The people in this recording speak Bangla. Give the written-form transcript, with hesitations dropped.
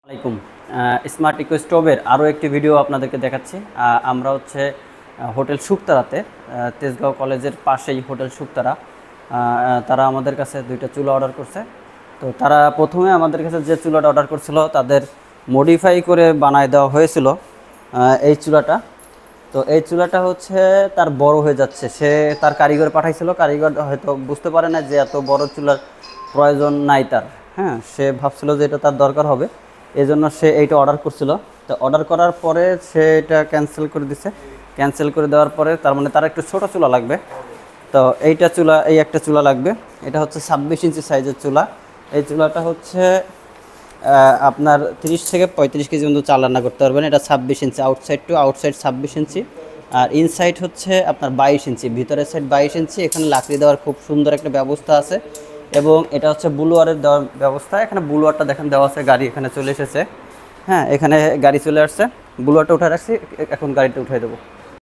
আসসালামাইকুম। স্মার্ট ইকো স্টোভের আরও একটি ভিডিও আপনাদেরকে দেখাচ্ছি। আমরা হচ্ছে হোটেল শুকতারাতে, তেজগাঁও কলেজের পাশেই হোটেল শুকতারা। তারা আমাদের কাছে দুইটা চুলা অর্ডার করছে। তো তারা প্রথমে আমাদের কাছে যে চুলাটা অর্ডার করছিল তাদের মডিফাই করে বানায় দেওয়া হয়েছিল এই চুলাটা। তো এই চুলাটা হচ্ছে তার বড় হয়ে যাচ্ছে, সে তার কারিগর পাঠাইছিল, কারিগর হয়তো বুঝতে পারে না যে এত বড় চুলার প্রয়োজন নাই তার। হ্যাঁ, সে ভাবছিল যে এটা তার দরকার হবে, এই জন্য সে এইটা অর্ডার করছিল। তো অর্ডার করার পরে সে এটা ক্যান্সেল করে দিছে। ক্যান্সেল করে দেওয়ার পরে তার মানে তার একটু ছোটো চুলা লাগবে। তো এইটা চুলা, এই একটা চুলা লাগবে। এটা হচ্ছে 26 ইঞ্চি সাইজের চুলা। এই চুলাটা হচ্ছে আপনার 30 থেকে 35 কেজি পর্যন্ত চাল রান্না করতে পারবেন। এটা 26 ইঞ্চি, আউটসাইড টু আউটসাইড 26 ইঞ্চি, আর ইনসাইড হচ্ছে আপনার 22 ইঞ্চি, ভিতরের সাইড 22 ইঞ্চি। এখানে লাকড়ি দেওয়ার খুব সুন্দর একটা ব্যবস্থা আছে, এবং এটা হচ্ছে বুলুয়ারের দেওয়ার ব্যবস্থা। এখানে বুলুয়ারটা দেখেন দেওয়া আছে, গাড়ি এখানে চলে এসেছে। হ্যাঁ, এখানে গাড়ি চলে আসছে, বুলুয়ারটা উঠে রাখছি, এখন গাড়িটা উঠাই দেবো।